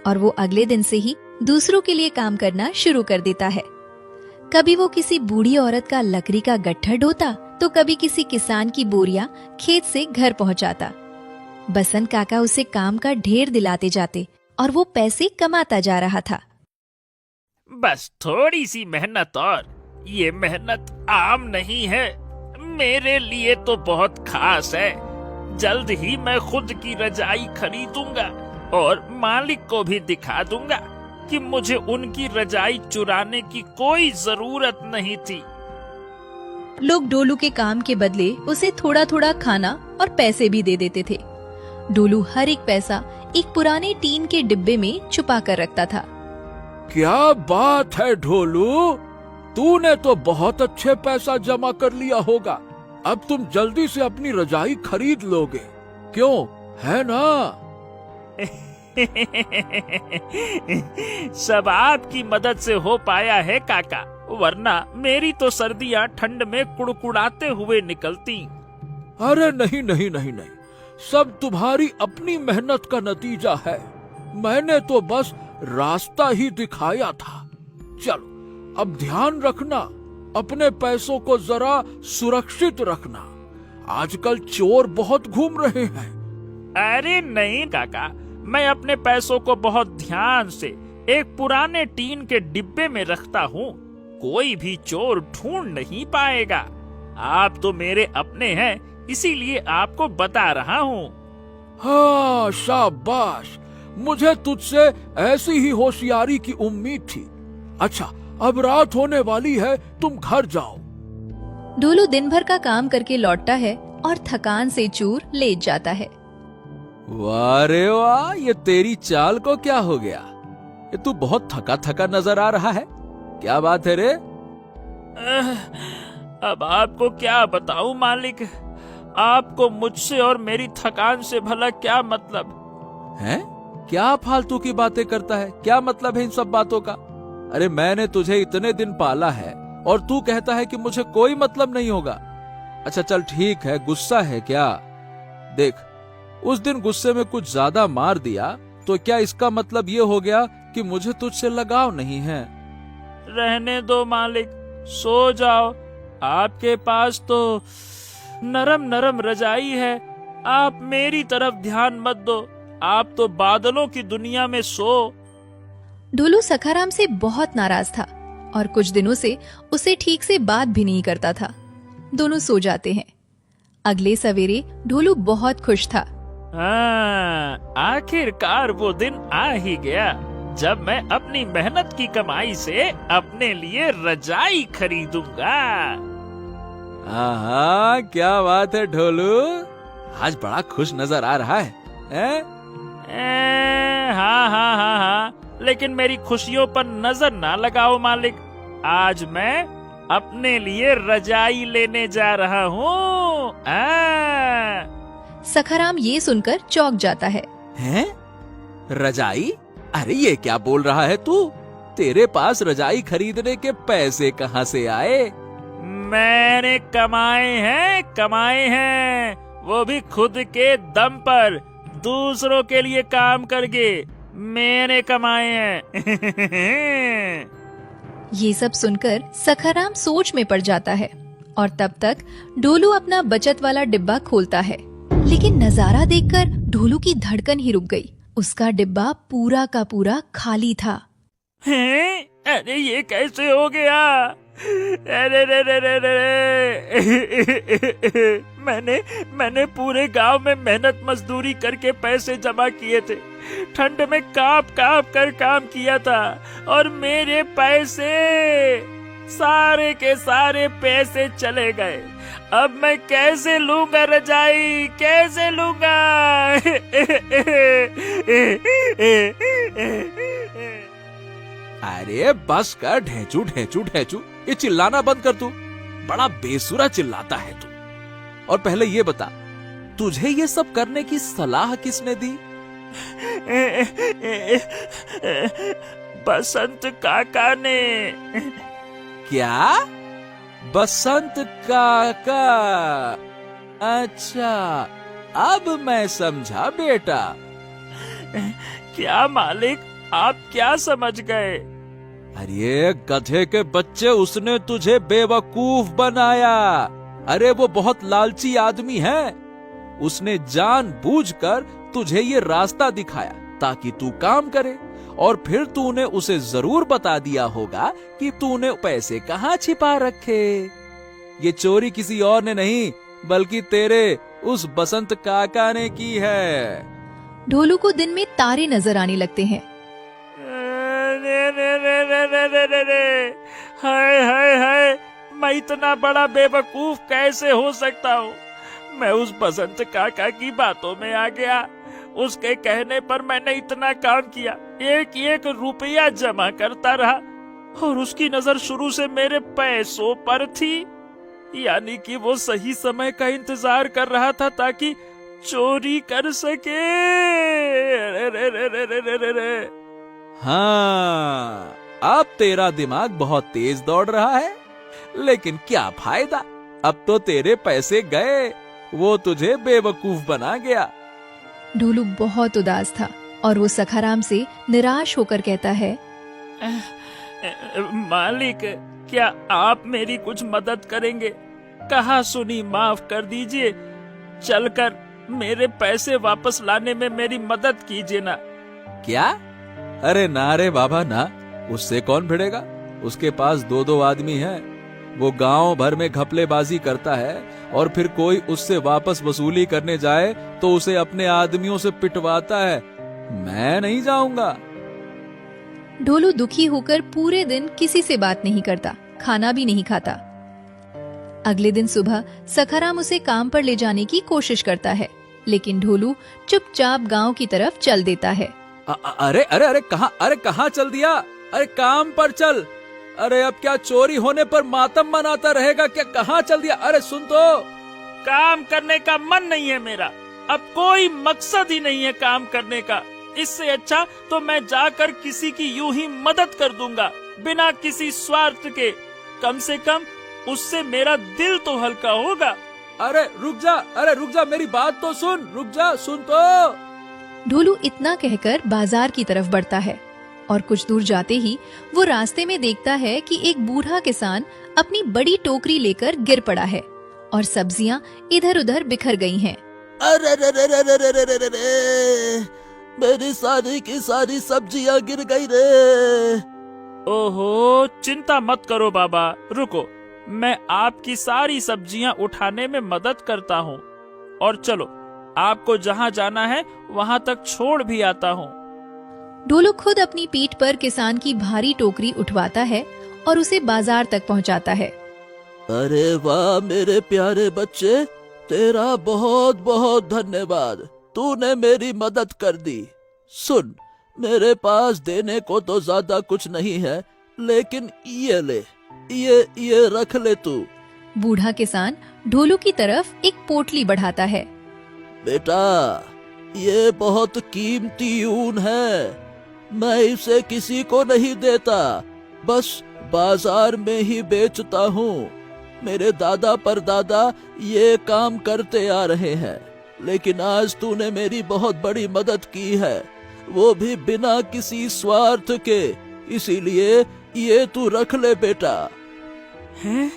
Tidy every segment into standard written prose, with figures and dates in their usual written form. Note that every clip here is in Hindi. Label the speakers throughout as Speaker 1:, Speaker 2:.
Speaker 1: और वो अगले दिन से ही दूसरों के लिए काम करना शुरू कर देता है। कभी वो किसी बूढ़ी औरत का लकड़ी का गट्ठर ढोता, तो कभी किसी किसान की बोरियां खेत से घर पहुंचाता। बसंत काका उसे काम का ढेर दिलाते जाते और वो पैसे कमाता जा रहा था।
Speaker 2: बस थोड़ी सी मेहनत और ये मेहनत आम नहीं है, मेरे लिए तो बहुत खास है। जल्द ही मैं खुद की रजाई खरीदूंगा और मालिक को भी दिखा दूंगा कि मुझे उनकी रजाई चुराने की कोई जरूरत नहीं थी।
Speaker 1: लोग डोलू के काम के बदले उसे थोड़ा थोड़ा खाना और पैसे भी दे देते थे। डोलू हर एक पैसा एक पुराने टीन के डिब्बे में छुपा कर रखता था।
Speaker 3: क्या बात है ढोलू, तूने तो बहुत अच्छे पैसा जमा कर लिया होगा। अब तुम जल्दी से अपनी रजाई खरीद लोगे, क्यों, है ना?
Speaker 2: सब आपकी मदद से हो पाया है काका, वरना मेरी तो सर्दियां ठंड में कुड़कुड़ाते हुए निकलती।
Speaker 3: अरे नहीं नहीं नहीं नहीं, सब तुम्हारी अपनी मेहनत का नतीजा है। मैंने तो बस रास्ता ही दिखाया था। चलो अब ध्यान रखना, अपने पैसों को जरा सुरक्षित रखना। आजकल चोर बहुत घूम रहे हैं।
Speaker 2: अरे नहीं काका, मैं अपने पैसों को बहुत ध्यान से एक पुराने टीन के डिब्बे में रखता हूँ। कोई भी चोर ढूंढ नहीं पाएगा। आप तो मेरे अपने हैं, इसीलिए आपको बता रहा हूँ।
Speaker 3: हाँ शाबाश, मुझे तुझसे ऐसी ही होशियारी की उम्मीद थी। अच्छा अब रात होने वाली है, तुम घर जाओ।
Speaker 1: डोलू दिन भर का काम करके लौटता है और थकान से चूर लेट जाता है।
Speaker 4: वाह रे वाह, ये तेरी चाल को क्या हो गया? ये तू बहुत थका थका नजर आ रहा है, क्या बात है रे?
Speaker 2: अब आपको क्या बताऊं मालिक, आपको मुझसे और मेरी थकान से भला क्या मतलब
Speaker 4: हैं? क्या फालतू की बातें करता है? क्या मतलब है इन सब बातों का? अरे मैंने तुझे इतने दिन पाला है और तू कहता है कि मुझे कोई मतलब नहीं होगा। अच्छा चल ठीक है, गुस्सा है क्या? देख, उस दिन गुस्से में कुछ ज्यादा मार दिया तो क्या इसका मतलब ये हो गया कि मुझे तुझसे लगाव नहीं है?
Speaker 2: रहने दो मालिक, सो जाओ। आपके पास तो नरम नरम रजाई है, आप मेरी तरफ ध्यान मत दो। आप तो बादलों की दुनिया में सो।
Speaker 1: ढोलू सखाराम से बहुत नाराज था और कुछ दिनों से उसे ठीक से बात भी नहीं करता था। दोनों सो जाते हैं। अगले सवेरे ढोलू बहुत खुश था।
Speaker 2: हाँ, आखिरकार वो दिन आ ही गया जब मैं अपनी मेहनत की कमाई से अपने लिए रजाई खरीदूंगा।
Speaker 4: हाँ, क्या बात है ढोलू, आज बड़ा खुश नजर आ रहा है, हैं?
Speaker 2: हाँ हाँ हाँ हाँ, लेकिन मेरी खुशियों पर नजर ना लगाओ मालिक। आज मैं अपने लिए रजाई लेने जा रहा हूँ।
Speaker 1: सखाराम ये सुनकर चौंक जाता है।
Speaker 4: हैं? रजाई? अरे ये क्या बोल रहा है तू? तेरे पास रजाई खरीदने के पैसे कहाँ से आए?
Speaker 2: मैंने कमाए हैं, वो भी खुद के दम पर, दूसरों के लिए काम करके मैंने कमाए हैं।
Speaker 1: ये सब सुनकर सखाराम सोच में पड़ जाता है और तब तक ढोलू अपना बचत वाला डिब्बा खोलता है। लेकिन नजारा देखकर ढोलू की धड़कन ही रुक गई। उसका डिब्बा पूरा का पूरा खाली था।
Speaker 2: हैं? अरे ये कैसे हो गया? अरे रे रे रे रे। मैंने पूरे गांव में मेहनत मजदूरी करके पैसे जमा किए थे, ठंड में कांप कांप कर काम किया था, और मेरे पैसे, सारे के सारे पैसे चले गए। अब मैं कैसे लूंगा रजाई, कैसे लूंगा?
Speaker 4: अरे बस कर ढेंचू ढेंचू ढेंचू, ये चिल्लाना बंद कर तू। बड़ा बेसुरा चिल्लाता है तू। और पहले ये बता, तुझे ये सब करने की सलाह किसने दी?
Speaker 2: बसंत काका ने।
Speaker 4: क्या? बसंत काका? अच्छा, अब मैं समझा बेटा।
Speaker 2: क्या मालिक, आप क्या समझ गए?
Speaker 4: अरे गधे के बच्चे, उसने तुझे बेवकूफ बनाया। अरे वो बहुत लालची आदमी है। उसने जानबूझकर तुझे ये रास्ता दिखाया ताकि तू काम करे, और फिर तूने उसे जरूर बता दिया होगा कि तूने पैसे कहाँ छिपा रखे। ये चोरी किसी और ने नहीं, बल्कि तेरे उस बसंत काका ने की है।
Speaker 1: ढोलू को दिन में तारे नजर आने लगते हैं।
Speaker 2: हाय हाय हाय, मैं इतना बड़ा बेवकूफ कैसे हो सकता हूँ? मैं उस बसंत काका की बातों में आ गया। उसके कहने पर मैंने इतना काम किया, एक एक रुपया जमा करता रहा, और उसकी नजर शुरू से मेरे पैसों पर थी। यानी कि वो सही समय का इंतजार कर रहा था ताकि चोरी कर सके। रे रे रे रे रे रे रे।
Speaker 4: हाँ, अब तेरा दिमाग बहुत तेज दौड़ रहा है, लेकिन क्या फायदा, अब तो तेरे पैसे गए, वो तुझे बेवकूफ बना गया।
Speaker 1: ढोलू बहुत उदास था और वो सखाराम से निराश होकर कहता है,
Speaker 2: मालिक, क्या आप मेरी कुछ मदद करेंगे? कहा सुनी माफ कर दीजिए, चलकर मेरे पैसे वापस लाने में मेरी मदद कीजिए ना।
Speaker 4: क्या? अरे ना रे बाबा ना, उससे कौन भिड़ेगा? उसके पास 2-2 आदमी हैं। वो गांव भर में घपलेबाजी करता है, और फिर कोई उससे वापस वसूली करने जाए तो उसे अपने आदमियों से पिटवाता है। मैं नहीं जाऊंगा।
Speaker 1: ढोलू दुखी होकर पूरे दिन किसी से बात नहीं करता, खाना भी नहीं खाता। अगले दिन सुबह सखाराम उसे काम पर ले जाने की कोशिश करता है, लेकिन ढोलू चुपचाप गांव की तरफ चल देता है।
Speaker 4: अरे अरे अरे कहाँ चल दिया? अरे काम पर चल। अरे अब क्या चोरी होने पर मातम मनाता रहेगा क्या? कहाँ चल दिया? अरे सुन तो।
Speaker 2: काम करने का मन नहीं है मेरा, अब कोई मकसद ही नहीं है काम करने का। इससे अच्छा तो मैं जाकर किसी की यूं ही मदद कर दूंगा, बिना किसी स्वार्थ के। कम से कम उससे मेरा दिल तो हल्का होगा।
Speaker 4: अरे रुक जा, मेरी बात तो सुन, रुक जा, सुन तो।
Speaker 1: ढोलू इतना कहकर बाजार की तरफ बढ़ता है, और कुछ दूर जाते ही वो रास्ते में देखता है कि एक बूढ़ा किसान अपनी बड़ी टोकरी लेकर गिर पड़ा है, और सब्जियां इधर उधर बिखर गई हैं।
Speaker 5: अरे रे रे रे रे रे रे रे रे, मेरी सारी की सारी सब्जियां गिर गई रे।
Speaker 2: ओहो, चिंता मत करो बाबा, रुको, मैं आपकी सारी सब्जियां उठाने में मदद करता हूँ, और चलो आपको जहाँ जाना है वहाँ तक छोड़ भी आता हूँ।
Speaker 1: ढोलू खुद अपनी पीठ पर किसान की भारी टोकरी उठवाता है और उसे बाजार तक पहुँचाता है।
Speaker 5: अरे वाह मेरे प्यारे बच्चे, तेरा बहुत बहुत धन्यवाद, तूने मेरी मदद कर दी। सुन, मेरे पास देने को तो ज्यादा कुछ नहीं है, लेकिन ये ले, ये रख ले तू।
Speaker 1: बूढ़ा किसान ढोलू की तरफ एक पोटली बढ़ाता है।
Speaker 5: बेटा, ये बहुत कीमती ऊन है, मैं इसे किसी को नहीं देता, बस बाजार में ही बेचता हूँ। मेरे दादा परदादा ये काम करते आ रहे हैं, लेकिन आज तूने मेरी बहुत बड़ी मदद की है, वो भी बिना किसी स्वार्थ के, इसीलिए ये तू रख ले बेटा।
Speaker 2: हैं?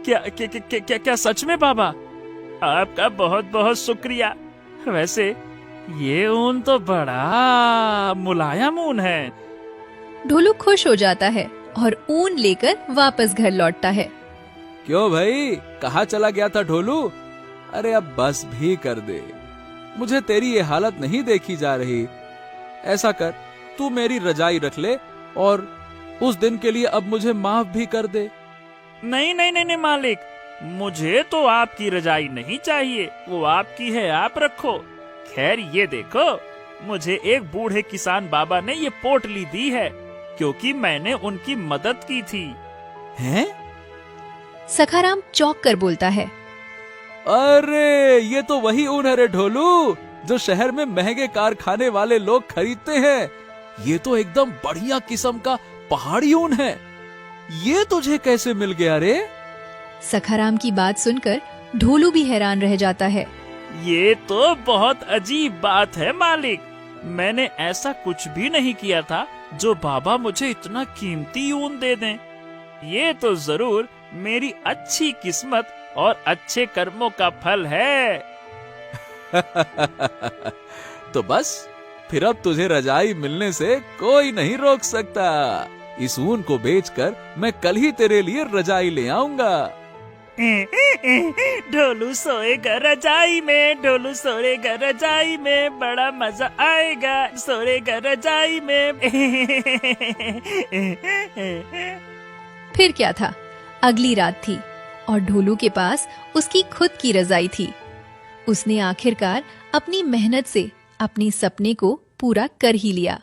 Speaker 2: क्या सच में बाबा? आपका बहुत बहुत शुक्रिया। वैसे ये ऊन तो बड़ा मुलायम ऊन है।
Speaker 1: ढोलू खुश हो जाता है और ऊन लेकर वापस घर लौटता है।
Speaker 4: क्यों भाई, कहाँ चला गया था ढोलू? अरे अब बस भी कर दे, मुझे तेरी ये हालत नहीं देखी जा रही। ऐसा कर, तू मेरी रजाई रख ले और उस दिन के लिए अब मुझे माफ भी कर दे।
Speaker 2: नहीं नहीं नहीं नहीं मालिक, मुझे तो आपकी रजाई नहीं चाहिए, वो आपकी है, आप रखो। खैर ये देखो, मुझे एक बूढ़े किसान बाबा ने ये पोटली दी है, क्योंकि मैंने उनकी मदद की थी।
Speaker 4: हैं?
Speaker 1: सखाराम चौंक कर बोलता है,
Speaker 4: अरे ये तो वही ऊन है रे ढोलू, जो शहर में महंगे कारखाने वाले लोग खरीदते हैं। ये तो एकदम बढ़िया किस्म का पहाड़ी ऊन है। ये तुझे कैसे मिल गया रे?
Speaker 1: सखाराम की बात सुनकर ढोलू भी हैरान रह जाता है।
Speaker 2: ये तो बहुत अजीब बात है मालिक। मैंने ऐसा कुछ भी नहीं किया था जो बाबा मुझे इतना कीमती ऊन दे दें। ये तो जरूर मेरी अच्छी किस्मत और अच्छे कर्मों का फल है।
Speaker 4: तो बस फिर अब तुझे रजाई मिलने से कोई नहीं रोक सकता। इस ऊन को बेचकर मैं कल ही तेरे लिए रजाई ले आऊंगा।
Speaker 2: ढोलू सोएगा रजाई में, ढोलू सोएगा रजाई में, बड़ा मजा आएगा सोएगा रजाई में।
Speaker 1: फिर क्या था, अगली रात थी और ढोलू के पास उसकी खुद की रजाई थी। उसने आखिरकार अपनी मेहनत से अपने सपने को पूरा कर ही लिया।